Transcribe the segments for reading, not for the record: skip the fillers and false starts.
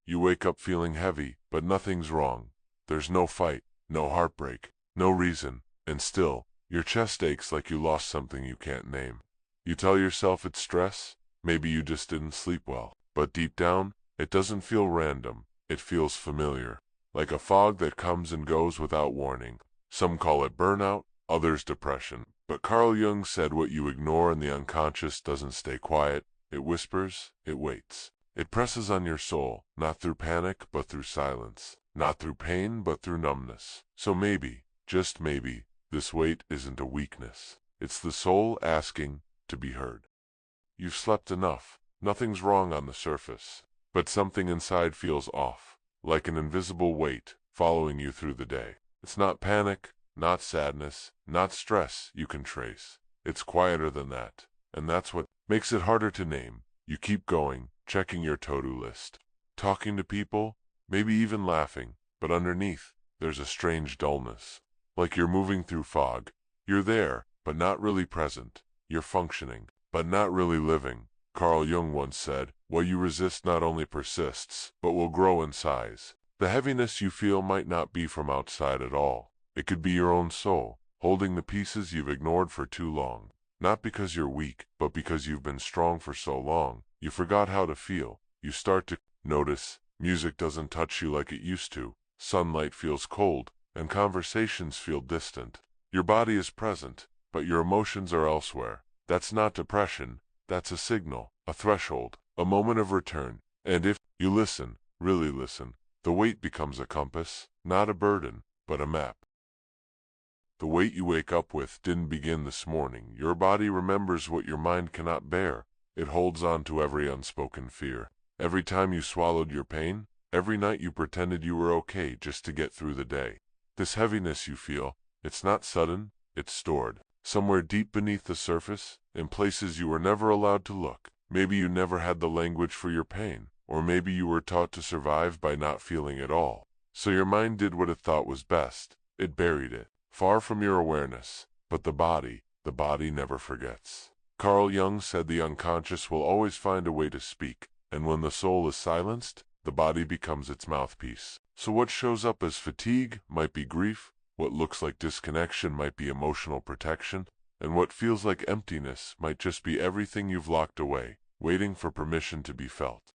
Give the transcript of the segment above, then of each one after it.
You wake up feeling heavy, but nothing's wrong. There's no fight, no heartbreak, no reason, and still, your chest aches like you lost something you can't name. You tell yourself it's stress, maybe you just didn't sleep well, but deep down, it doesn't feel random, it feels familiar, like a fog that comes and goes without warning. Some call it burnout, others depression, but Carl Jung said what you ignore in the unconscious doesn't stay quiet, it whispers, it waits. It presses on your soul, not through panic, but through silence. Not through pain, but through numbness. So maybe, just maybe, this weight isn't a weakness. It's the soul asking to be heard. You've slept enough. Nothing's wrong on the surface. But something inside feels off, like an invisible weight following you through the day. It's not panic, not sadness, not stress you can trace. It's quieter than that. And that's what makes it harder to name. You keep going, checking your to-do list, talking to people, maybe even laughing, but underneath, there's a strange dullness. Like you're moving through fog. You're there, but not really present. You're functioning, but not really living. Carl Jung once said, what you resist not only persists, but will grow in size. The heaviness you feel might not be from outside at all. It could be your own soul, holding the pieces you've ignored for too long. Not because you're weak, but because you've been strong for so long. You forgot how to feel. You start to notice music doesn't touch you like it used to. Sunlight feels cold, and conversations feel distant. Your body is present, but your emotions are elsewhere. That's not depression. That's a signal, a threshold, a moment of return. And if you listen, really listen, the weight becomes a compass, not a burden, but a map. The weight you wake up with didn't begin this morning. Your body remembers what your mind cannot bear. It holds on to every unspoken fear. Every time you swallowed your pain, every night you pretended you were okay just to get through the day. This heaviness you feel, it's not sudden, it's stored. Somewhere deep beneath the surface, in places you were never allowed to look. Maybe you never had the language for your pain, or maybe you were taught to survive by not feeling at all. So your mind did what it thought was best. It buried it, far from your awareness. But the body never forgets. Carl Jung said the unconscious will always find a way to speak, and when the soul is silenced, the body becomes its mouthpiece. So what shows up as fatigue might be grief, what looks like disconnection might be emotional protection, and what feels like emptiness might just be everything you've locked away, waiting for permission to be felt.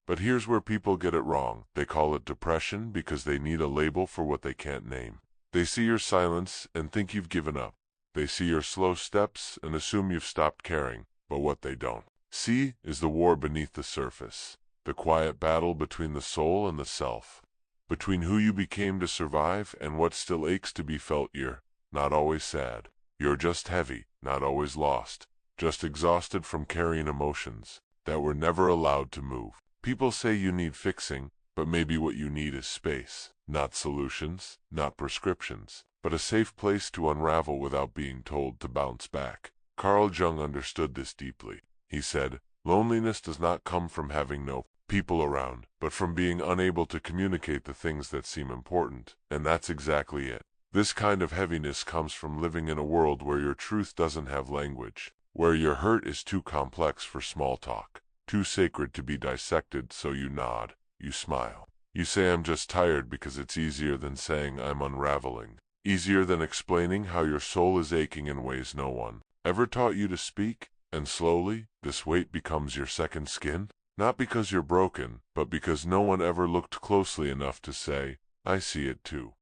But here's where people get it wrong. They call it depression because they need a label for what they can't name. They see your silence and think you've given up. They see your slow steps and assume you've stopped caring, but what they don't see is the war beneath the surface, the quiet battle between the soul and the self, between who you became to survive and what still aches to be felt. You're not always sad. You're just heavy, not always lost, just exhausted from carrying emotions that were never allowed to move. People say you need fixing, but maybe what you need is space, not solutions, not prescriptions, but a safe place to unravel without being told to bounce back. Carl Jung understood this deeply. He said, loneliness does not come from having no people around, but from being unable to communicate the things that seem important. And that's exactly it. This kind of heaviness comes from living in a world where your truth doesn't have language, where your hurt is too complex for small talk, too sacred to be dissected. So you nod, you smile. You say I'm just tired because it's easier than saying I'm unraveling, easier than explaining how your soul is aching in ways no one ever taught you to speak. And slowly, this weight becomes your second skin, not because you're broken, but because no one ever looked closely enough to say, I see it too.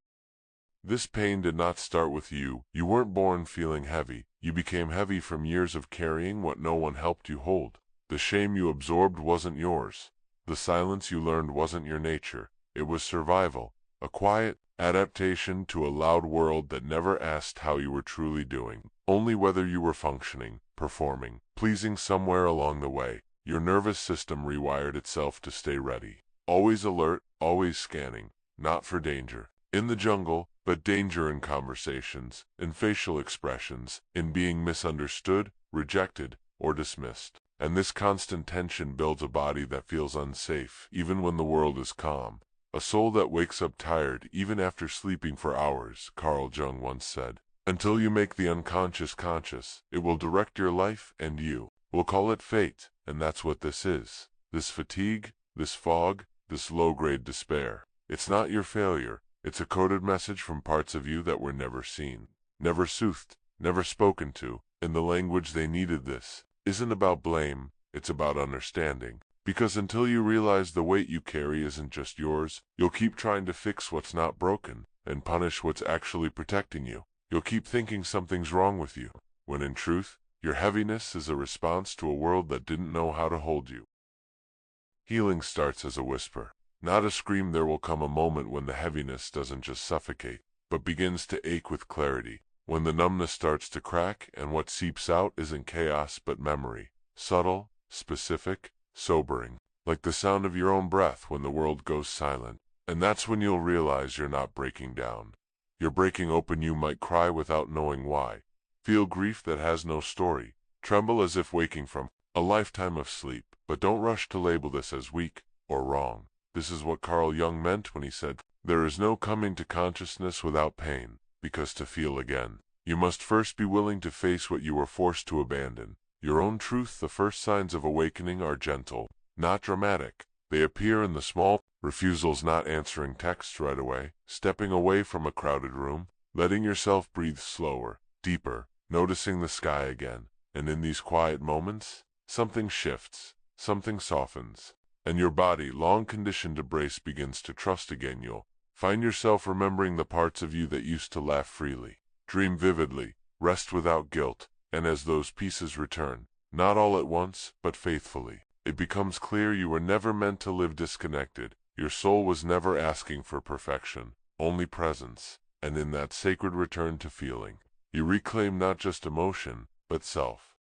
This pain did not start with you. You weren't born feeling heavy. You became heavy from years of carrying what no one helped you hold. The shame you absorbed wasn't yours. The silence you learned wasn't your nature. It was survival, a quiet adaptation to a loud world that never asked how you were truly doing, only whether you were functioning, performing, pleasing somewhere along the way. Your nervous system rewired itself to stay ready, always alert, always scanning, not for danger in the jungle, but danger in conversations, in facial expressions, in being misunderstood, rejected, or dismissed. And this constant tension builds a body that feels unsafe even when the world is calm, a soul that wakes up tired even after sleeping for hours. Carl Jung once said, until you make the unconscious conscious, it will direct your life, and you will call it fate. And that's what this is. This fatigue, this fog, this low-grade despair. It's not your failure. It's a coded message from parts of you that were never seen, never soothed, never spoken to, in the language they needed. This isn't about blame, it's about understanding. Because until you realize the weight you carry isn't just yours, you'll keep trying to fix what's not broken and punish what's actually protecting you. You'll keep thinking something's wrong with you, when in truth, your heaviness is a response to a world that didn't know how to hold you. Healing starts as a whisper, not a scream. There will come a moment when the heaviness doesn't just suffocate, but begins to ache with clarity, when the numbness starts to crack and what seeps out isn't chaos but memory, subtle, specific, sobering, like the sound of your own breath when the world goes silent. And that's when you'll realize you're not breaking down. You're breaking open. You might cry without knowing why, feel grief that has no story, tremble as if waking from a lifetime of sleep. But don't rush to label this as weak or wrong. This is what Carl Jung meant when he said, "There is no coming to consciousness without pain, because to feel again, you must first be willing to face what you were forced to abandon, your own truth." The first signs of awakening are gentle, not dramatic. They appear in the small refusals, not answering texts right away, stepping away from a crowded room, letting yourself breathe slower, deeper, noticing the sky again. And in these quiet moments, something shifts, something softens, and your body, long conditioned to brace, begins to trust again. You'll find yourself remembering the parts of you that used to laugh freely, dream vividly, rest without guilt. And as those pieces return, not all at once, but faithfully, it becomes clear you were never meant to live disconnected. Your soul was never asking for perfection, only presence. And in that sacred return to feeling, you reclaim not just emotion, but self.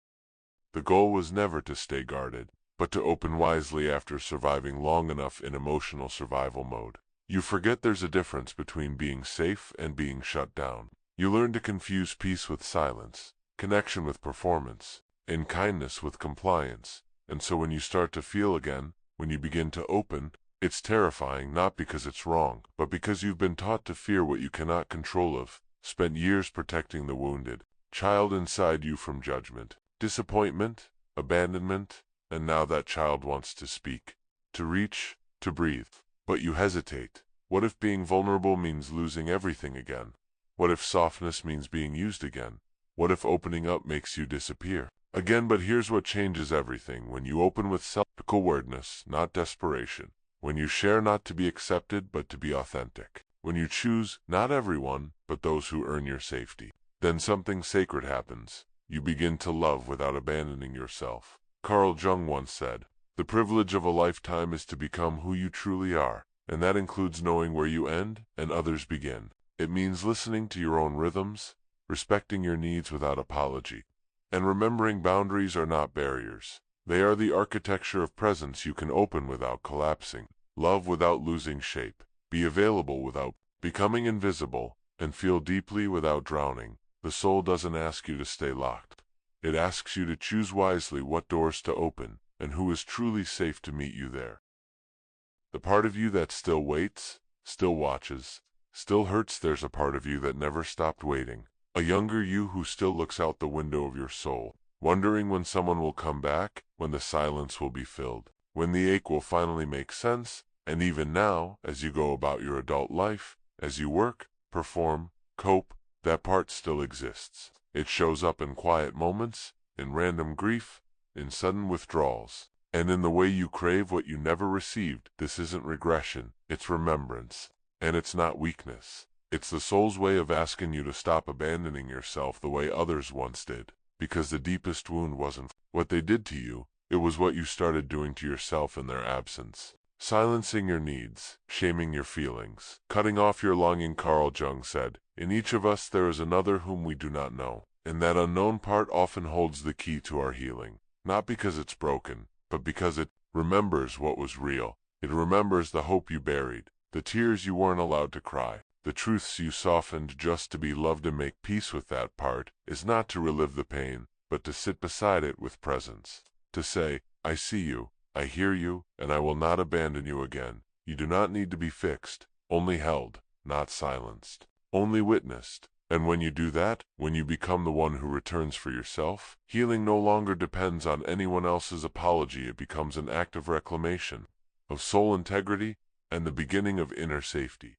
The goal was never to stay guarded, but to open wisely. After surviving long enough in emotional survival mode, you forget there's a difference between being safe and being shut down. You learn to confuse peace with silence, connection with performance, and kindness with compliance. And so when you start to feel again, when you begin to open, it's terrifying, not because it's wrong, but because you've been taught to fear what you cannot control of, spent years protecting the wounded child inside you from judgment, disappointment, abandonment, and now that child wants to speak, to reach, to breathe. But you hesitate. What if being vulnerable means losing everything again? What if softness means being used again? What if opening up makes you disappear again? But here's what changes everything: when you open with self-awareness, not desperation. When you share not to be accepted, but to be authentic. When you choose not everyone, but those who earn your safety. Then something sacred happens. You begin to love without abandoning yourself. Carl Jung once said, "The privilege of a lifetime is to become who you truly are." And that includes knowing where you end and others begin. It means listening to your own rhythms, respecting your needs without apology, and remembering boundaries are not barriers. They are the architecture of presence. You can open without collapsing, love without losing shape, be available without becoming invisible, and feel deeply without drowning. The soul doesn't ask you to stay locked. It asks you to choose wisely what doors to open, and who is truly safe to meet you there. The part of you that still waits, still watches, still hurts. There's a part of you that never stopped waiting. A younger you who still looks out the window of your soul, wondering when someone will come back, when the silence will be filled, when the ache will finally make sense. And even now, as you go about your adult life, as you work, perform, cope, that part still exists. It shows up in quiet moments, in random grief, in sudden withdrawals, and in the way you crave what you never received. This isn't regression, it's remembrance. And it's not weakness. It's the soul's way of asking you to stop abandoning yourself the way others once did. Because the deepest wound wasn't what they did to you, it was what you started doing to yourself in their absence. Silencing your needs, shaming your feelings, cutting off your longing. Carl Jung said, "In each of us there is another whom we do not know." And that unknown part often holds the key to our healing. Not because it's broken, but because it remembers what was real. It remembers the hope you buried, the tears you weren't allowed to cry, the truths you softened just to be loved. And make peace with that part is not to relive the pain, but to sit beside it with presence. To say, "I see you, I hear you, and I will not abandon you again." You do not need to be fixed, only held, not silenced, only witnessed. And when you do that, when you become the one who returns for yourself, healing no longer depends on anyone else's apology. It becomes an act of reclamation, of soul integrity, and the beginning of inner safety.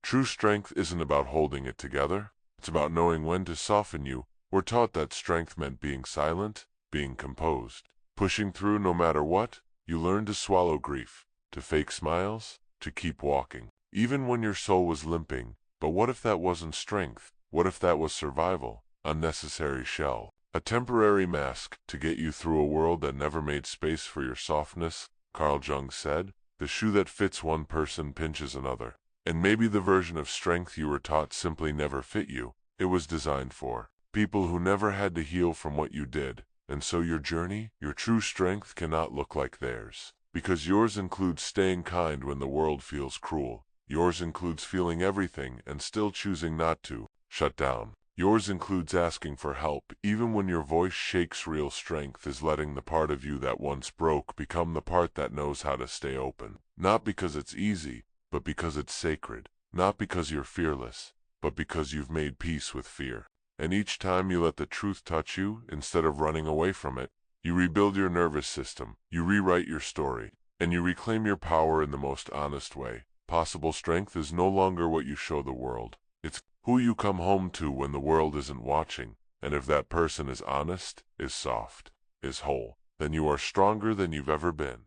True strength isn't about holding it together. It's about knowing when to soften. You were taught that strength meant being silent, being composed, pushing through no matter what. You learned to swallow grief, to fake smiles, to keep walking, even when your soul was limping. But what if that wasn't strength? What if that was survival? Unnecessary shell, a temporary mask to get you through a world that never made space for your softness. Carl Jung said, "The shoe that fits one person pinches another." And maybe the version of strength you were taught simply never fit you. It was designed for people who never had to heal from what you did. And so your journey, your true strength, cannot look like theirs. Because yours includes staying kind when the world feels cruel. Yours includes feeling everything and still choosing not to shut down. Yours includes asking for help even when your voice shakes. Real strength is letting the part of you that once broke become the part that knows how to stay open. Not because it's easy, but because it's sacred. Not because you're fearless, but because you've made peace with fear. And each time you let the truth touch you, instead of running away from it, you rebuild your nervous system, you rewrite your story, and you reclaim your power in the most honest way possible. Strength is no longer what you show the world. It's who you come home to when the world isn't watching. And if that person is honest, is soft, is whole, then you are stronger than you've ever been.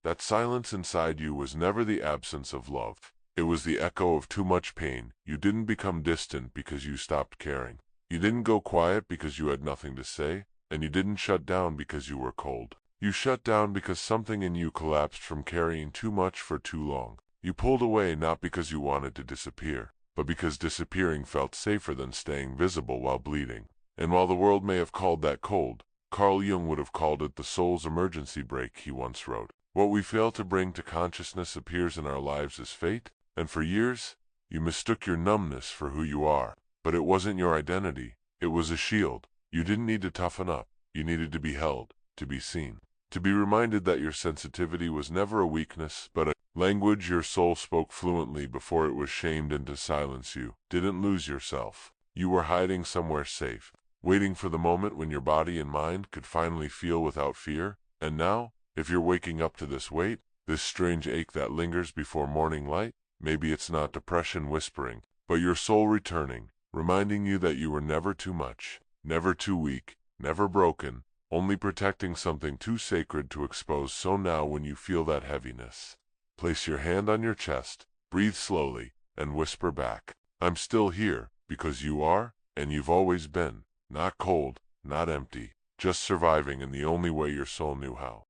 That silence inside you was never the absence of love. It was the echo of too much pain. You didn't become distant because you stopped caring. You didn't go quiet because you had nothing to say, and you didn't shut down because you were cold. You shut down because something in you collapsed from carrying too much for too long. You pulled away not because you wanted to disappear, but because disappearing felt safer than staying visible while bleeding. And while the world may have called that cold, Carl Jung would have called it the soul's emergency brake. He once wrote, "What we fail to bring to consciousness appears in our lives as fate." And for years, you mistook your numbness for who you are. But it wasn't your identity. It was a shield. You didn't need to toughen up. You needed to be held, to be seen, to be reminded that your sensitivity was never a weakness, but a language your soul spoke fluently before it was shamed into silence. You didn't lose yourself. You were hiding somewhere safe, waiting for the moment when your body and mind could finally feel without fear. And now, if you're waking up to this weight, this strange ache that lingers before morning light, maybe it's not depression whispering, but your soul returning, reminding you that you were never too much, never too weak, never broken, only protecting something too sacred to expose. So now when you feel that heaviness, place your hand on your chest, breathe slowly, and whisper back, "I'm still here," because you are, and you've always been, not cold, not empty, just surviving in the only way your soul knew how.